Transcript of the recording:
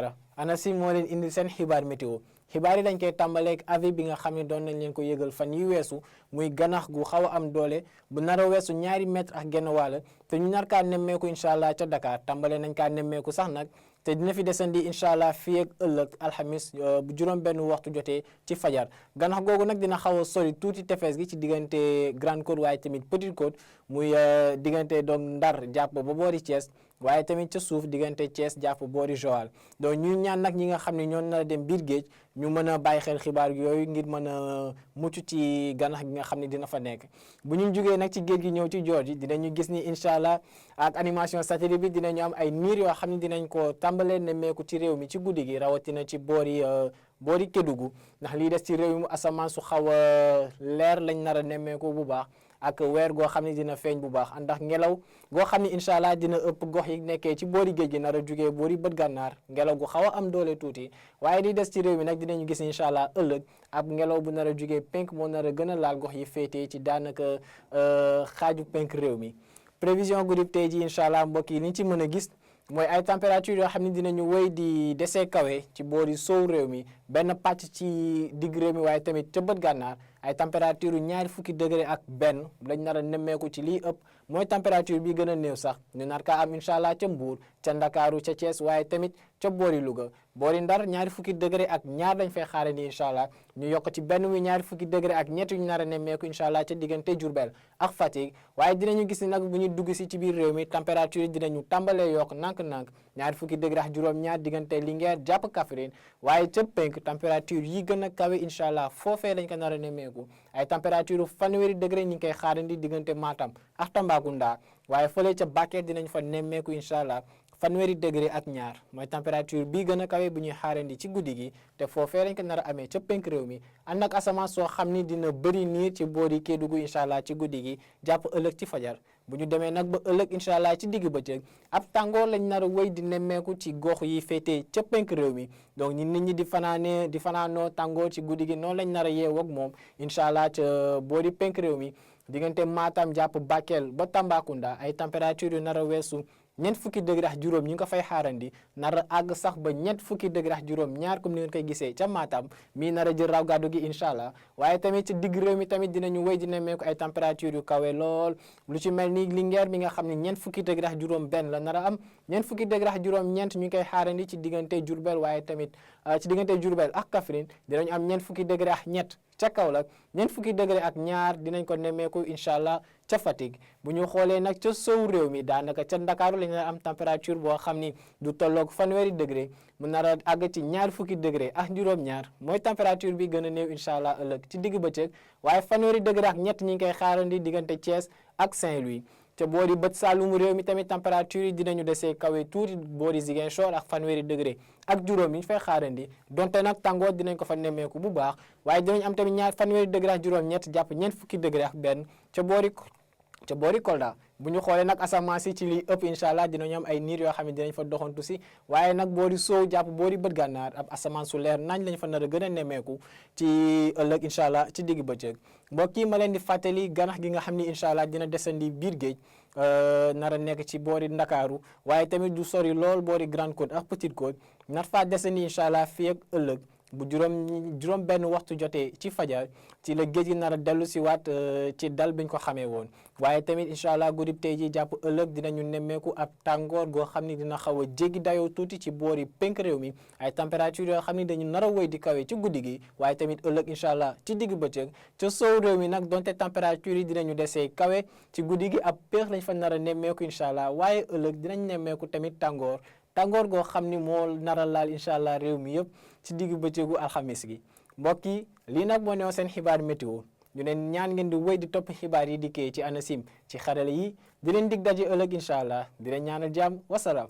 Diarra ANACIM moo leen indi seen xibaar météo xibaar yi dañ koy tàmbaleeg avis bi nga xam ne doon nañ leen ko yëgal fan yi weesu muy ganax gu xaw a am doole bu nar a weesu 2 mètres ak genn wàll te ñu nar kaa nemmeeku incha allah ca Dakar tàmbale nañ kaa nemmeeku sax nag te dina fi desandi incha allah fii ak ëllëg alxamis bu juróom benn waxtu jotee ci fajar ganax googu nag dina xaw a sori tuuti tefes gi ci diggante Grande Côte waaye tamit Petite Côte muy diggante donc Ndar jàpp ba boori Thiès waaye tamit ca suuf diggante Thiès jàpp boori Joal donc ñuy ñaan nag ñi nga xam ne ñoo nar a dem biir géej ñu mën a bàyyi xel xibaar yooyu ngir mën a mucc ci ganax gi nga xam ne dina fa nekk bu ñu jógee nag ci géej gi ñëw ci joor ji dinañu gis ni incha allah ak animation satellite bi dinañu am ay niir yoo xam ne dinañ ko tàmbalee nemmeeku ci réew mi ci guddi gi rawatina ci boori Kédougou ndax lii des ci réew mi asamaan su xaw a leer lañ nar a nemmeeku bu baax ak weer goo xam ne dina feeñ bu baax ndax ngelaw goo xam ne incha allah dina ëpp gox yi nekkee ci boori géej gi nar a jugee boori bët gànnaar ngelaw gu xaw a am doole tuuti waaye li des ci réew mi nag dinañu gis incha allah ëllëg ab ngelaw bu nar a jugee penk moo nar a gën a laal gox yi féetee ci daanaka xaaju penk réew mi prévision guddi tey ji incha allah mbokk yi liñ ci mën a gis mooy ay température yoo xam ne dinañu wéy di desee kawe ci boori sow réew mi benn pàcc ci digg réew mi waaye tamit ca bët gànnaar ay température 20 degré ak benn lañ nar a nemmeeku ci lii ëpp mooy température bi gën a néew sax ñu nar kaa am incha allah ca Mbuur ca Ndakaaru ca Thiès waaye tamit ca boori Louga boori Ndar 20 degré ak ñaar lañ fay xaare ni incha allah ñu yokk ci benn wi 20 degré ak ñett ñu nar a nemmeeku incha allah ca diggante Diourbel ak Fatick waaye dinañu gis ni nag bu ñu dugg si ci biir réew mi température yi dinañu tàmbalee yokk nànk-nànk 20 degré ak juróom-ñaar diggante Linguère jàpp Kaffrine waaye ca penk température yi gën a kawe incha allah foofee lañ ko nar a nemmeeku ay température 20 degré ñu ngi koy xaarandi diggante Matam ak Tambacounda waaye fële ca Bakel dinañ fa nemmeeku incha allah 20 degré ak ñaar mooy température bii gën a kawe bu ñuy xaarandi ci guddi gi te foofee lañ ko nar a amee ca penk réew mi ànd ak asamaan soo xam ni dina bëri niir ci boori Kédougou incha allah ci guddi gi jàpp ëllëg ci fajar bu ñu demee nag ba ëllëg incha allah ci digg bëccëg ab tàngoor lañ nar a wéy di nemmeeku ci gox yi féetee ca penk réew mi donc nit ñi di fanaanoo tàngoor ci guddi gi noonu lañ nar a yeewoo ak moom incha allah ca boori penk réew mi diggante Matam jàpp Bakel ba Tambacounda ay température yu nar a weesu 20 degré ak juróom ñu ngi ko fay xaarandi nar a àgg sax ba 20 degré ak juróom ñaar comme ni ngeen koy gisee ca Matam mii nar a jël raw gàddu gi incha allah waaye tamit ci digg réew mi tamit dinañu wéy di nemmeeku ay température yu kawe lool lu ci mel ni Linguère mi nga xam ne 20 degré ak juróom benn la nar a am 20 degré ak juróom ñeent ñu ngi koy xaarandi ci diggante Diourbel waaye tamit ci diggante Diourbel ak Kaffrine dinañu am 20 degré ak ñett ca Kaolack 20 degré ak ñaar dinañ ko nemmeeku incha allah ca Fatick bu ñu xoolee nag ca sow réew mi daanaka ca Ndakaaru lañ am température boo xam ni du tolloog 20 degré mu nar a àgg ci 20 degré ak juróom-ñaar mooy température bi gën a néew incha allah ëllëg ci digg bëccëg waaye 20 degré ak ñett ñi ngi koy xaarandi diggante Thiès ak Saint-Louis te boori bët saalumu réew mi tamit température yi dinañu desee kawe tuuti boori Ziguinchor ak 20 degré ak juróom yi ñu fay xaarandi donte nag tàngoor dinañ ko fa nemmeeku bu baax waaye dinañ am tamit 20 degré ak juróom-ñett jàpp 20 degré ak benn ca boori Kolda bu ñu xoolee nag asamaan si ci li ëpp incha allah dinañu am ay niir yoo xam ne dinañ fa doxantu si waaye nag boori soow jàpp boori bët gànnaar ab asamaan su leer nañ lañ fa nar a gën a nemmeeku ci ëllëg incha allah ci digg bëccëg mbokk yi ma leen di fàttali ganax gi nga xam ni incha allah dina desandi biir géej nar a nekk ci boori Ndakaaru waaye tamit du sori lool boori Grande Côte ak Petite Côte nar faa desandi incha allah fii ak ëllëg bu juróom benn waxtu jotee ci fajar ci la géej gi nar a dellu si waat ci dal biñ ko xamee woon waaye tamit incha allah guddi tey ji jàpp ëllëg dinañu nemmeeku ab tàngoor goo xam ni dina xaw a jéggi dayoo tuuti ci boori penk réew mi ay température yoo xam ni dañu nar a wéy di kawe ci guddi gi waaye tamit ëllëg incha allah ci digg bëccëg ca soow réew mi nag donte température yi dinañu desee kawe ci guddi gi ab péex lañ fa nar a nemmeeku incha allah waaye ëllëg dinañ nemmeeku tamit tàngoor goo xam ni moo nar a laal incha allah réew mi yëpp ci diggu bëccëgu alxamis gi mbokk yi lii nag moo newoon seen xibaar météo ñu leen ñaan ngeen di wéy di topp xibaar yi dikkee ci ANACIM ci xarale yi di leen dig daje ëllëg incha allah di leen ñaanal jàmm wasalaam